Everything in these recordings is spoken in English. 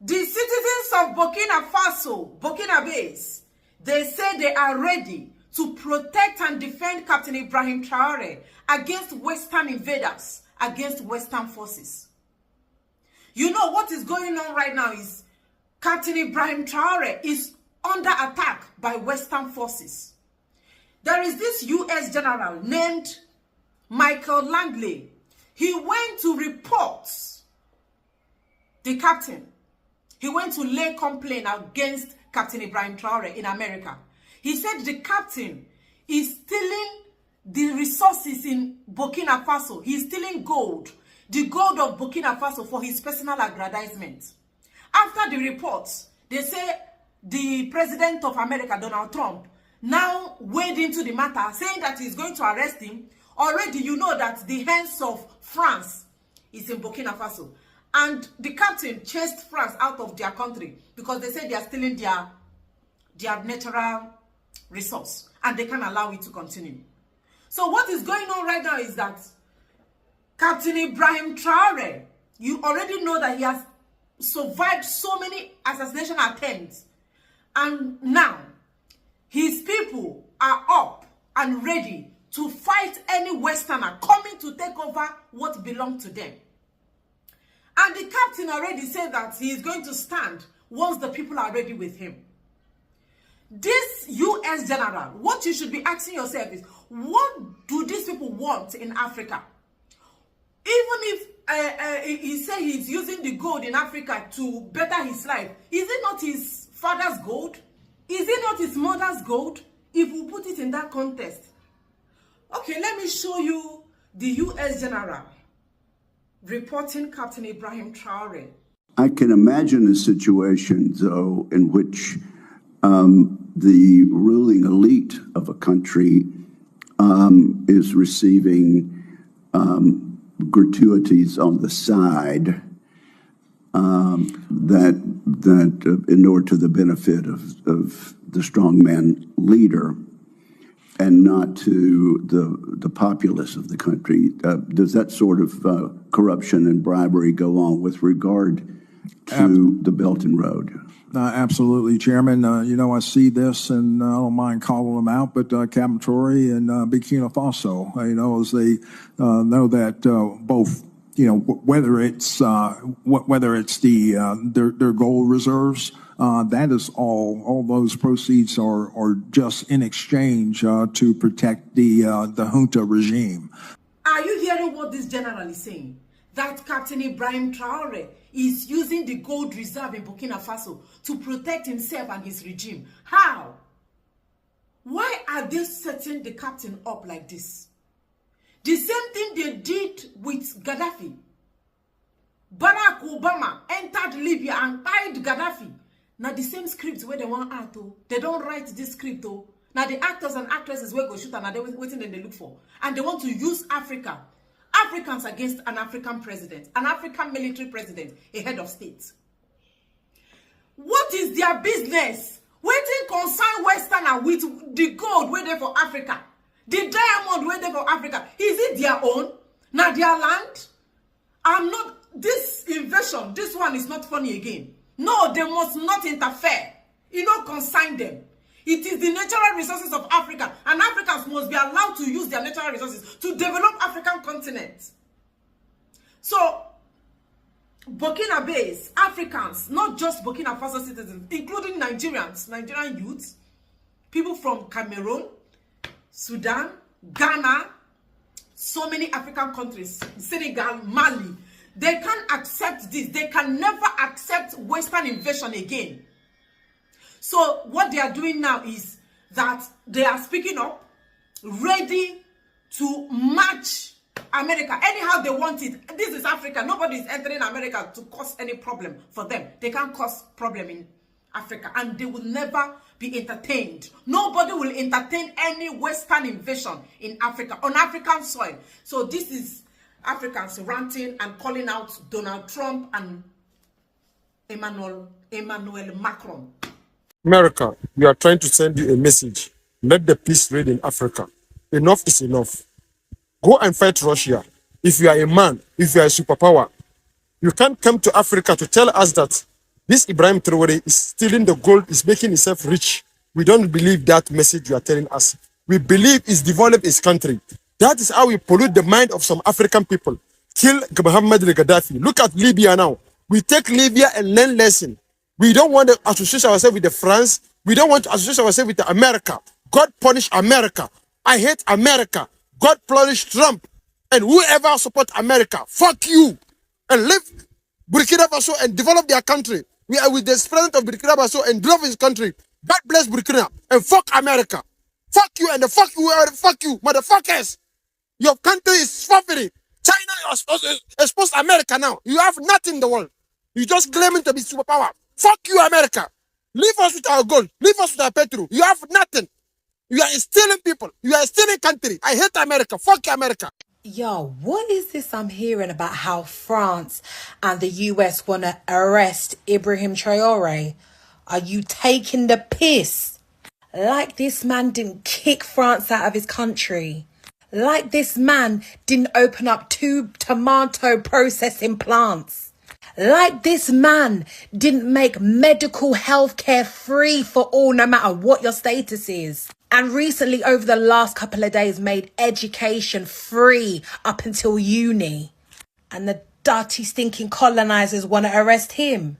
The citizens of Burkina Faso, Burkina Base, they say they are ready to protect and defend Captain Ibrahim Traore against Western invaders, against Western forces. You know what is going on right now is Captain Ibrahim Traore is under attack by Western forces. There is this US general named Michael Langley. He went to report the captain. He went to lay complaint against Captain Ibrahim Traore in America. He said the captain is stealing the resources in Burkina Faso. He's stealing gold, the gold of Burkina Faso for his personal aggrandizement. After the reports, they say the president of America, Donald Trump, now wade into the matter, saying that he's going to arrest him. Already, you know that the hands of France is in Burkina Faso. And the captain chased France out of their country because they say they are stealing their natural resource and they can't allow it to continue. So what is going on right now is that Captain Ibrahim Traore, you already know that he has survived so many assassination attempts. And now, his people are up and ready to fight any Westerner coming to take over what belongs to them. And the captain already said that he is going to stand once the people are ready with him. This US general, what you should be asking yourself is, what do these people want in Africa? Even if he said he's using the gold in Africa to better his life, is it not his father's gold? Is it not his mother's gold? If we put it in that context. Okay, let me show you the US general reporting Captain Ibrahim Traore. I can imagine a situation, though, in which the ruling elite of a country is receiving gratuities on the side that inure to the benefit of the strongman leader and not to the populace of the country. Does that sort of corruption and bribery go on with regard to the Belt and Road? Absolutely, Chairman. I see this, and I don't mind calling them out, but Captain Traore and Burkina Faso, as they know that both, whether it's their gold reserves, that is all those proceeds are just in exchange to protect the junta regime. Are you hearing what this general is saying? That Captain Ibrahim Traore is using the gold reserve in Burkina Faso to protect himself and his regime. How? Why are they setting the captain up like this? The same thing they did with Gaddafi. Barack Obama entered Libya and tied Gaddafi. Now the same script where they want act, they don't write this script. Now the actors and actresses where go shoot and they waiting and they look for. And they want to use Africans against an African president, an African military president, a head of state. What is their business? Waiting concern Westerner with the gold waiting for Africa, the diamond waiting for Africa. Is it their own? Now their land? This invasion, this one is not funny again. No, they must not interfere. Consign them. It is the natural resources of Africa, and Africans must be allowed to use their natural resources to develop African continent. So, Burkina Base, Africans, not just Burkina Faso citizens, including Nigerian youths, people from Cameroon, Sudan, Ghana, so many African countries, Senegal, Mali, they can't accept this. They can never accept Western invasion again. So what they are doing now is that they are speaking up, ready to match America anyhow they want it. This is Africa. Nobody is entering America to cause any problem for them. They can't cause problem in Africa, and they will never be entertained. Nobody will entertain any Western invasion in Africa, on African soil. So this is Africans ranting and calling out Donald Trump and Emmanuel Macron. America, we are trying to send you a message. Let the peace reign in Africa. Enough is enough. Go and fight Russia. If you are a man, if you are a superpower, you can't come to Africa to tell us that This Ibrahim Traore is stealing the gold, is making himself rich. We don't believe that message you are telling us. We believe it's developed his country. That is how we pollute the mind of some African people. Kill Muhammad Gaddafi. Look at Libya now. We take Libya and learn lesson. We don't want to associate ourselves with the France. We don't want to associate ourselves with the America. God punish America. I hate America. God punish Trump. And whoever support America, fuck you. And leave Burkina Faso and develop their country. We are with the president of Burkina Faso and develop his country. God bless Burkina and fuck America. Fuck you and the fuck you, motherfuckers. Your country is suffering. China exposed America now. You have nothing in the world. You just claiming to be superpower. Fuck you, America. Leave us with our gold. Leave us with our petrol. You have nothing. You are stealing people. You are stealing country. I hate America. Fuck you, America. Yo, what is this I'm hearing about how France and the US want to arrest Ibrahim Traore? Are you taking the piss? Like this man didn't kick France out of his country. Like this man didn't open up 2 tomato processing plants. Like this man didn't make medical health care free for all, no matter what your status is. And recently, over the last couple of days, made education free up until uni. And the dirty, stinking colonizers want to arrest him.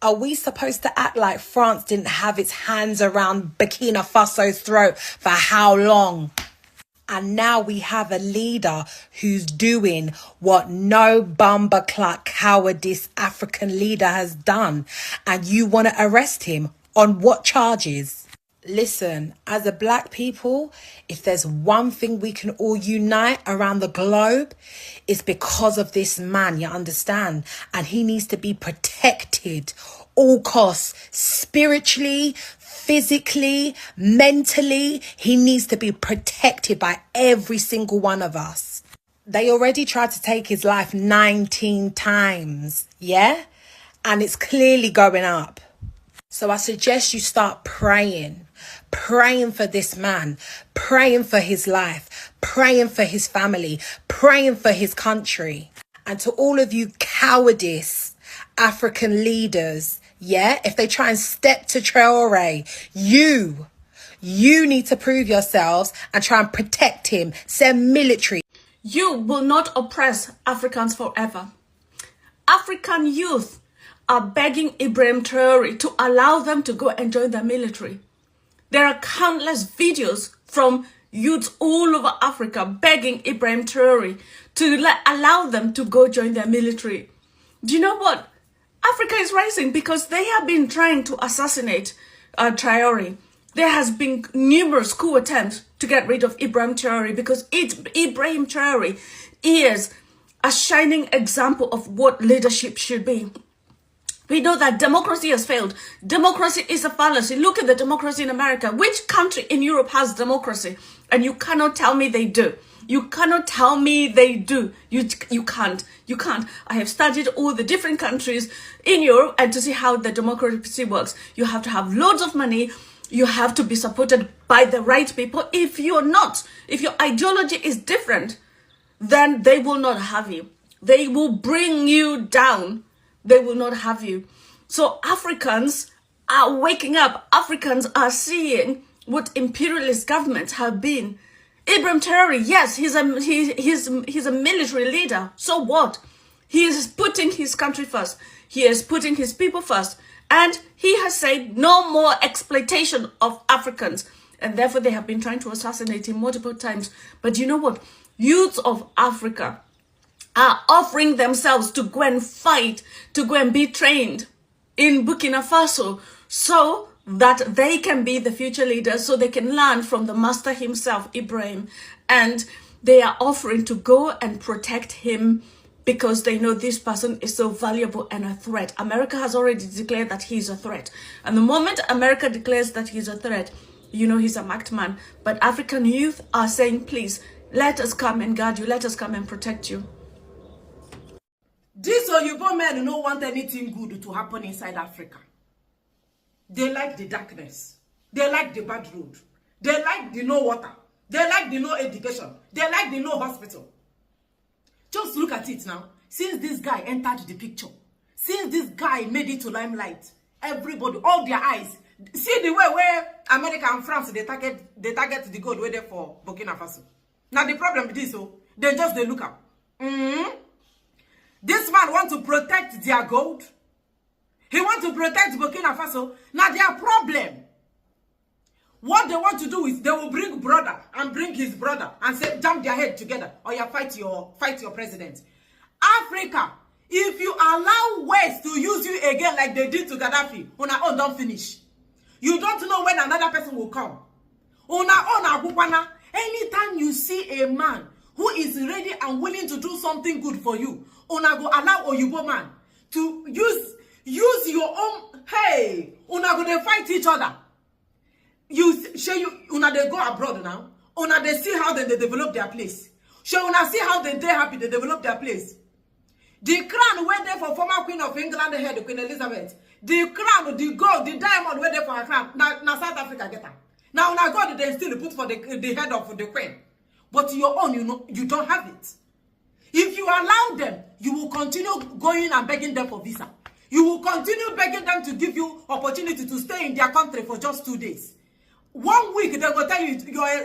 Are we supposed to act like France didn't have its hands around Burkina Faso's throat for how long? And now we have a leader who's doing what no bumpercluck cowardice African leader has done. And you want to arrest him on what charges? Listen, as a black people, if there's one thing we can all unite around the globe, it's because of this man, you understand? And he needs to be protected, all costs, spiritually, physically, mentally. He needs to be protected by every single one of us. They already tried to take his life 19 times, yeah? And it's clearly going up. So I suggest you start praying for this man, praying for his life, praying for his family, praying for his country. And to all of you cowardice African leaders, yeah, if they try and step to Traore, you need to prove yourselves and try and protect him. Send military. You will not oppress Africans forever. African youth are begging Ibrahim Traore to allow them to go and join the military. There are countless videos from youths all over Africa begging Ibrahim Traore to allow them to go join their military. Do you know what? Africa is rising because they have been trying to assassinate Traore. There has been numerous coup attempts to get rid of Ibrahim Traore because Ibrahim Traore is a shining example of what leadership should be. We know that democracy has failed. Democracy is a fallacy. Look at the democracy in America. Which country in Europe has democracy? And you cannot tell me they do. You cannot tell me they do. You can't. You can't. I have studied all the different countries in Europe and to see how the democracy works. You have to have loads of money. You have to be supported by the right people. If you're not, if your ideology is different, then they will not have you. They will bring you down. They will not have you. So Africans are waking up. Africans are seeing what imperialist governments have been. Ibrahim Traore, yes, he's a military leader. So what? He is putting his country first. He is putting his people first. And he has said no more exploitation of Africans. And therefore they have been trying to assassinate him multiple times. But you know what? Youths of Africa are offering themselves to go and fight, to go and be trained in Burkina Faso so that they can be the future leaders, so they can learn from the master himself, Ibrahim. And they are offering to go and protect him because they know this person is so valuable and a threat. America has already declared that he's a threat. And the moment America declares that he's a threat, you know he's a marked man. But African youth are saying, please, let us come and guard you. Let us come and protect you. These Oyibo men don't want anything good to happen inside Africa. They like the darkness. They like the bad road. They like the no water. They like the no education. They like the no hospital. Just look at it now. Since this guy entered the picture, Since this guy made it to limelight, everybody, all their eyes, see the way where America and France, they target the gold where they for Burkina Faso. Now the problem with this, so they look up. This man want to protect their gold. He want to protect Burkina Faso. Now their problem. What they want to do is they will bring brother and bring his brother and say, jam their head together, or you fight your president. Africa, if you allow West to use you again like they did to Gaddafi, una own don't finish. You don't know when another person will come. Una own agupana. Anytime you see a man who is ready and willing to do something good for you, una go allow Oyibo man to use your own. Hey, una go they fight each other. Una they go abroad now. Una they see how they develop their place. Una see how they happy they develop their place. The crown went there for former Queen of England, head Queen Elizabeth. The crown, the gold, the diamond went there for her crown. Now South Africa get her. Now God they still put for the head of the queen. But your own, you don't have it. If you allow them, you will continue going and begging them for visa. You will continue begging them to give you opportunity to stay in their country for just 2 days. 1 week, they will tell you,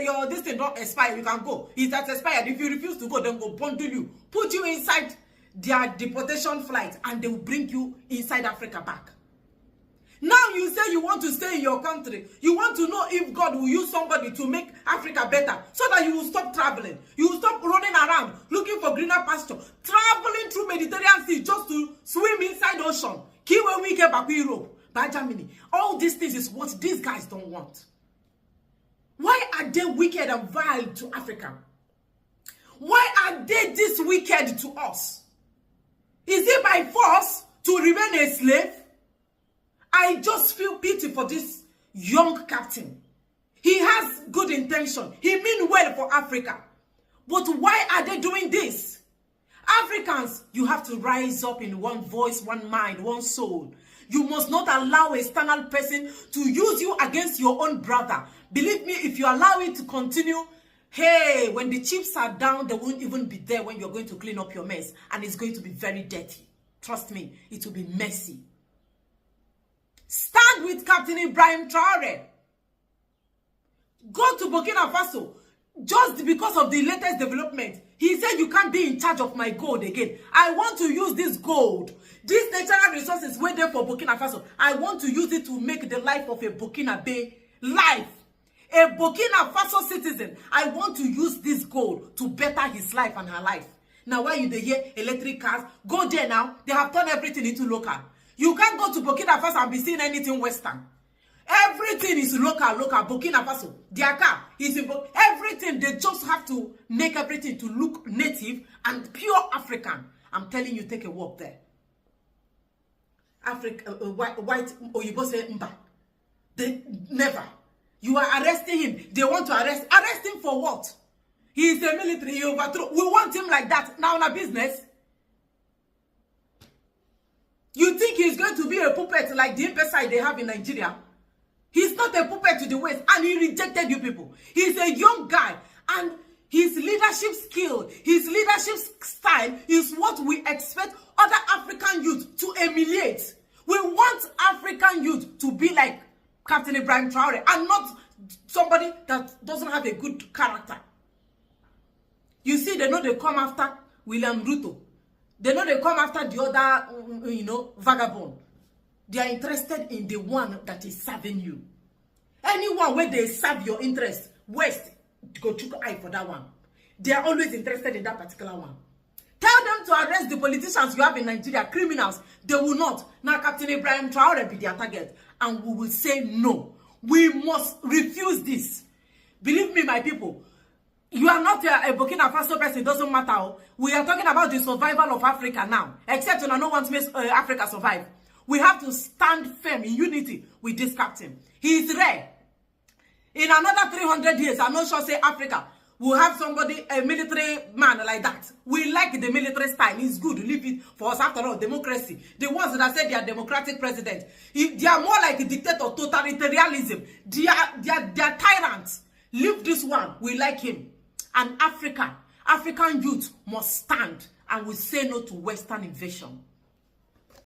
your this thing don't expire, you can go. It has expired. If you refuse to go, then go bundle you, put you inside their deportation flight, and they will bring you inside Africa back. Now you say you want to stay in your country. You want to know if God will use somebody to make Africa better, so that you will stop traveling. You will stop running around looking for greener pasture, traveling through Mediterranean Sea just to swim inside ocean. Kiwe we get back Europe, by Germany. All these things is what these guys don't want. Why are they wicked and vile to Africa? Why are they this wicked to us? Is it by force to remain a slave? I just feel pity for this young captain. He has good intention. He means well for Africa. But why are they doing this? Africans, you have to rise up in one voice, one mind, one soul. You must not allow a external person to use you against your own brother. Believe me, if you allow it to continue, hey, when the chips are down, they won't even be there when you're going to clean up your mess. And it's going to be very dirty. Trust me, it will be messy. Stand with Captain Ibrahim Traore. Go to Burkina Faso. Just because of the latest development, he said you can't be in charge of my gold again. I want to use this gold, these natural resources were there for Burkina Faso. I want to use it to make the life of a Burkina Bay life. A Burkina Faso citizen, I want to use this gold to better his life and her life. Now, why you dey hear electric cars? Go there now. They have turned everything into local. You can't go to Burkina Faso and be seeing anything Western. Everything is local. Burkina Faso, their car is in everything. They just have to make everything to look native and pure African. I'm telling you, take a walk there. Africa, white, or you go say mba. They never. You are arresting him. They want to arrest him for what? He is a military. He overthrew. We want him like that now in a business. You think he's going to be a puppet like the imbecile they have in Nigeria? He's not a puppet to the West, and he rejected you people. He's a young guy, and his leadership skill, his leadership style is what we expect other African youth to emulate. We want African youth to be like Captain Ibrahim Traore, and not somebody that doesn't have a good character. You see, they know they come after William Ruto. They know they come after the other, vagabond. They are interested in the one that is serving you. Anyone where they serve your interest, West, go took eye for that one. They are always interested in that particular one. Tell them to arrest the politicians you have in Nigeria, criminals. They will not. Now, Captain Ibrahim Traore be their target. And we will say no. We must refuse this. Believe me, my people. You are not a Burkina Faso person. It doesn't matter. We are talking about the survival of Africa now. Except when no one to make Africa survive. We have to stand firm in unity with this captain. He is rare. In another 300 years, I'm not sure, say Africa will have somebody, a military man like that. We like the military style. It's good. Leave it for us. After all, democracy. The ones that say they are democratic president, they are more like a dictator, totalitarianism. They are tyrants. Leave this one. We like him. And African youth must stand and will say no to Western invasion.